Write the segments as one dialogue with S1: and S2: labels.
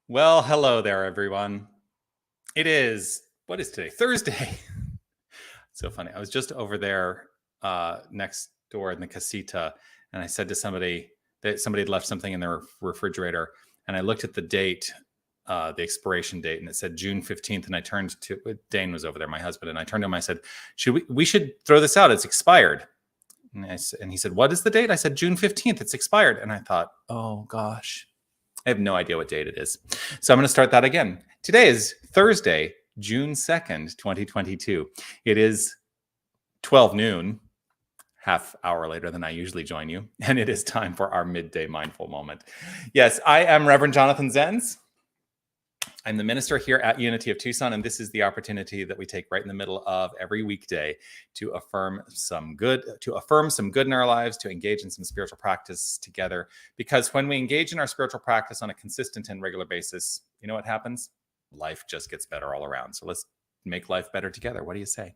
S1: Well, hello there, everyone. What is today? Thursday. So funny. I was just over there next door in the casita, and I said to somebody that somebody had left something in their refrigerator, and I looked at the date, the expiration date, and it said June 15th. And I turned to Dane was over there, my husband, and I turned to him. I said, we should throw this out. It's expired. And he said, what is the date? I said, June 15th. It's expired. And I thought, oh gosh. I have no idea what date it is. So I'm going to start that again. Today is Thursday, June 2nd, 2022. It is 12 noon, half hour later than I usually join you. And it is time for our Midday Mindful Moment. Yes, I am Reverend Jonathan Zenz. I'm the minister here at Unity of Tucson, and this is the opportunity that we take right in the middle of every weekday to affirm some good in our lives, to engage in some spiritual practice together. Because when we engage in our spiritual practice on a consistent and regular basis, you know what happens? Life just gets better all around. So let's make life better together. What do you say?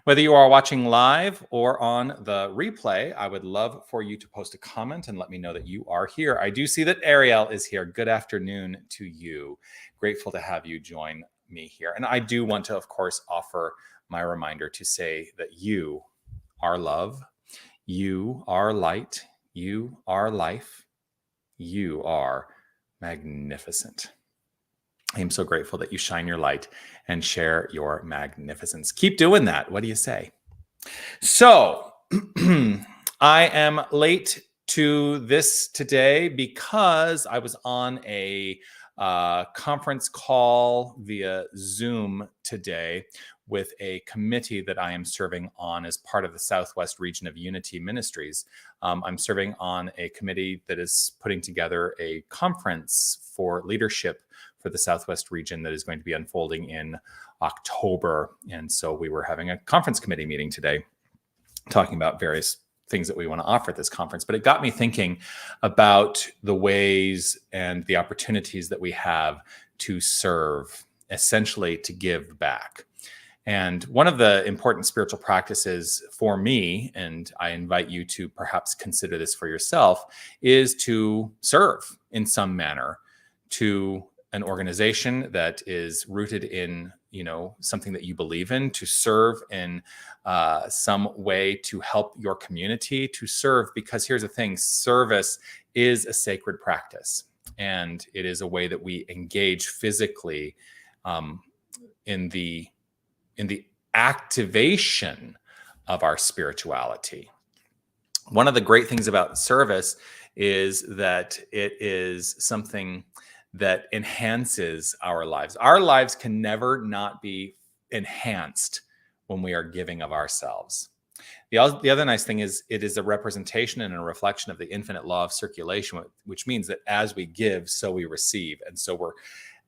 S1: Whether you are watching live or on the replay, I would love for you to post a comment and let me know that you are here. I do see that Ariel is here. Good afternoon to you. Grateful to have you join me here. And I do want to, of course, offer my reminder to say that you are love, you are light, you are life, you are magnificent. I am so grateful that you shine your light and share your magnificence. Keep doing that. What do you say? So I am late to this today because I was on a conference call via Zoom today with a committee that I am serving on as part of the Southwest region of Unity Ministries. I'm serving on a committee that is putting together a conference for leadership for the Southwest region that is going to be unfolding in October. And so we were having a conference committee meeting today, talking about various things that we want to offer at this conference. But it got me thinking about the ways and the opportunities that we have to serve, essentially to give back. And one of the important spiritual practices for me, and I invite you to perhaps consider this for yourself, is to serve in some manner to an organization that is rooted in, something that you believe in, to serve in some way to help your community, to serve, because here's the thing, service is a sacred practice, and it is a way that we engage physically in the activation of our spirituality. One of the great things about service is that it is something that enhances our lives. Our lives can never not be enhanced when we are giving of ourselves. The other nice thing is it is a representation and a reflection of the infinite law of circulation, which means that as we give, so we receive. And so we're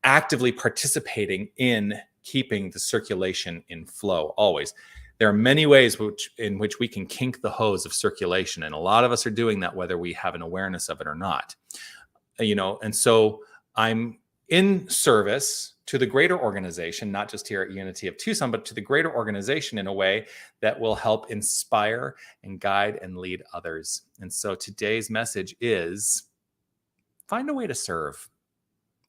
S1: actively participating in keeping the circulation in flow always. There are many ways in which we can kink the hose of circulation. And a lot of us are doing that, whether we have an awareness of it or not. And so I'm in service to the greater organization, not just here at Unity of Tucson, but to the greater organization in a way that will help inspire and guide and lead others. And so today's message is find a way to serve.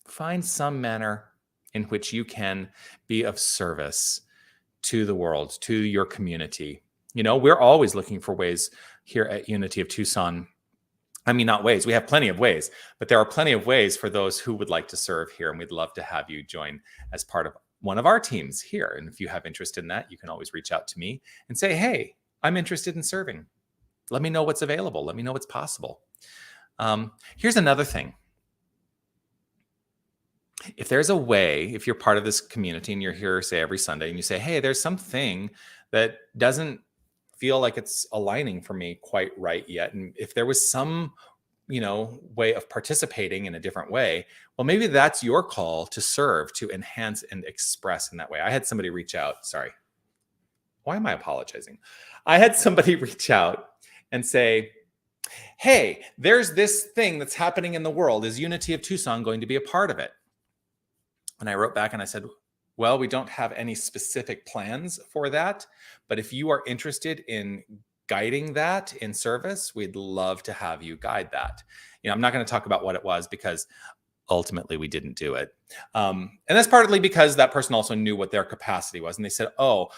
S1: Find some manner in which you can be of service to the world, to your community. We're always looking for ways here at Unity of Tucson. Not ways. We have plenty of ways, but there are plenty of ways for those who would like to serve here. And we'd love to have you join as part of one of our teams here. And if you have interest in that, you can always reach out to me and say, hey, I'm interested in serving. Let me know what's available. Let me know what's possible. Here's another thing. If there's a way, if you're part of this community and you're here, say, every Sunday, and you say, hey, there's something that doesn't feel like it's aligning for me quite right yet, and if there was some way of participating in a different way, well, maybe that's your call to serve, to enhance and express in that way. I had somebody reach out. Sorry, why am I apologizing? I had somebody reach out and say, hey, there's this thing that's happening in the world. Is Unity of Tucson going to be a part of it? And I wrote back and I said, well, we don't have any specific plans for that, but if you are interested in guiding that in service, we'd love to have you guide that. I'm not going to talk about what it was, because ultimately we didn't do it. And that's partly because that person also knew what their capacity was. And they said, oh,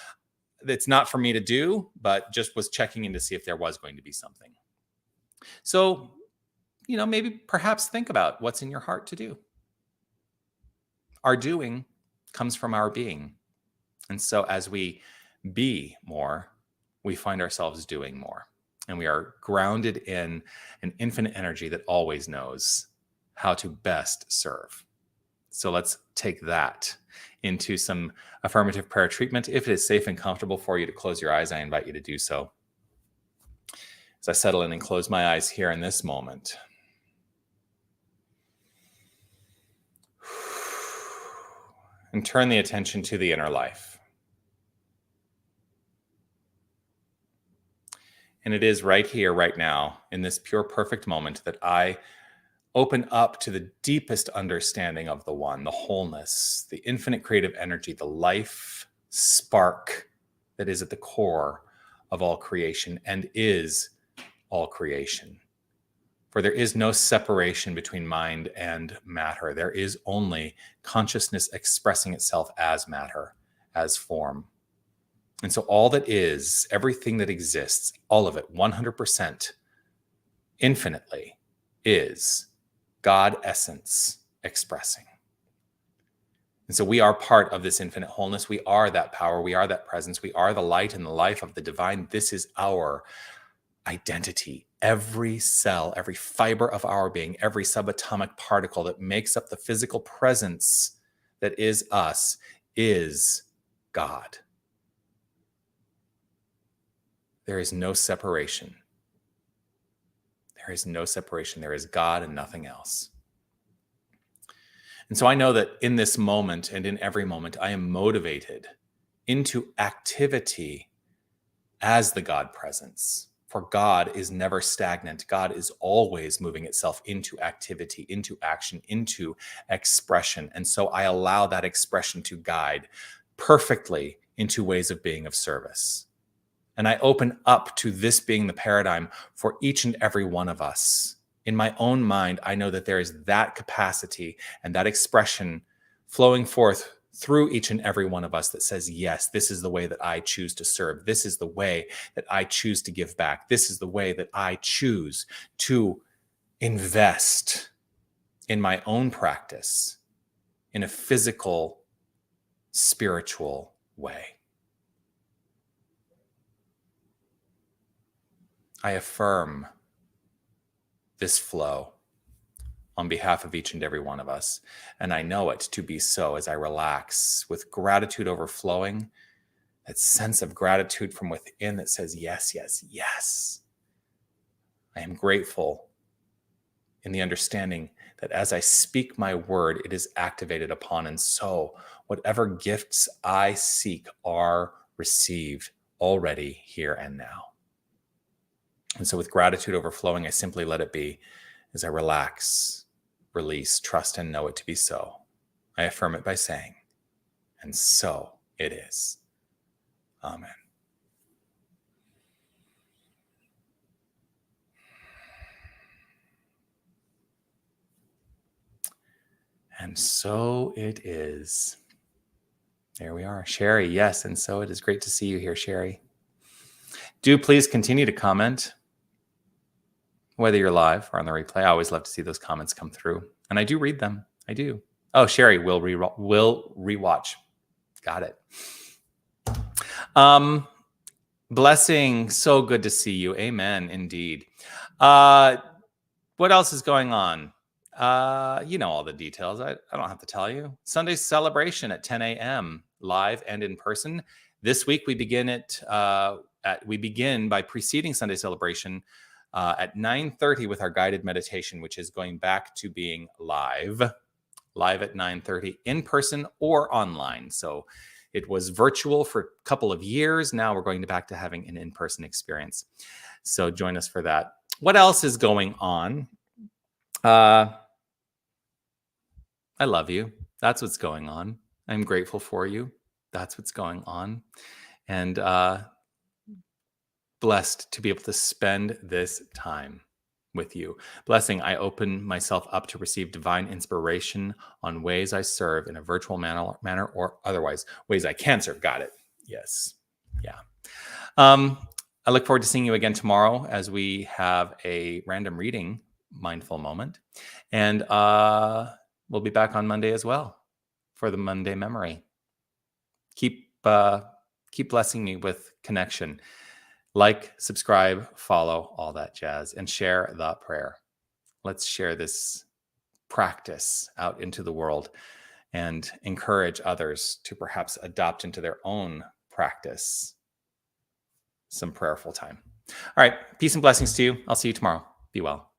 S1: it's not for me to do, but just was checking in to see if there was going to be something. So, maybe perhaps think about what's in your heart to do. Our doing comes from our being. And so as we be more, we find ourselves doing more. And we are grounded in an infinite energy that always knows how to best serve. So let's take that into some affirmative prayer treatment. If it is safe and comfortable for you to close your eyes, I invite you to do so. As I settle in and close my eyes here in this moment. And turn the attention to the inner life. And it is right here, right now, in this pure, perfect moment that I open up to the deepest understanding of the one, the wholeness, the infinite creative energy, the life spark that is at the core of all creation and is all creation. For there is no separation between mind and matter. There is only consciousness expressing itself as matter, as form. And so all that is, everything that exists, all of it, 100%, infinitely, is God essence expressing. And so we are part of this infinite wholeness. We are that power. We are that presence. We are the light and the life of the divine. This is our identity. Every cell, every fiber of our being, every subatomic particle that makes up the physical presence that is us is God. There is no separation. There is no separation. There is God and nothing else. And so I know that in this moment and in every moment, I am motivated into activity as the God presence. For God is never stagnant. God is always moving itself into activity, into action, into expression. And so I allow that expression to guide perfectly into ways of being of service. And I open up to this being the paradigm for each and every one of us. In my own mind, I know that there is that capacity and that expression flowing forth through each and every one of us that says, yes, this is the way that I choose to serve. This is the way that I choose to give back. This is the way that I choose to invest in my own practice in a physical, spiritual way. I affirm this flow on behalf of each and every one of us. And I know it to be so as I relax with gratitude overflowing, that sense of gratitude from within that says, yes, yes, yes. I am grateful in the understanding that as I speak my word, it is activated upon. And so whatever gifts I seek are received already here and now. And so with gratitude overflowing, I simply let it be as I relax, release, trust, and know it to be so. I affirm it by saying, and so it is. Amen. And so it is. There we are. Sherry, yes, and so it is. Great to see you here, Sherry. Do please continue to comment, whether you're live or on the replay. I always love to see those comments come through. And I do read them. I do. Oh, Sherry will rewatch. Got it. Blessing. So good to see you. Amen. Indeed. What else is going on? You know all the details. I don't have to tell you. Sunday's celebration at 10 a.m. live and in person. This week we begin we begin by preceding Sunday celebration at 9:30 with our guided meditation, which is going back to being live at 9:30 in person or online. So it was virtual for a couple of years. Now we're going back to having an in-person experience. So join us for that. What else is going on? I love you. That's what's going on. I'm grateful for you. That's what's going on. And blessed to be able to spend this time with you. Blessing, I open myself up to receive divine inspiration on ways I serve in a virtual manner or otherwise, ways I can serve. Got it. Yes. Yeah. I look forward to seeing you again tomorrow as we have a random reading mindful moment. And we'll be back on Monday as well for the Monday memory. Keep blessing me with connection. Like, subscribe, follow, all that jazz, and share the prayer. Let's share this practice out into the world and encourage others to perhaps adopt into their own practice some prayerful time. All right. Peace and blessings to you. I'll see you tomorrow. Be well.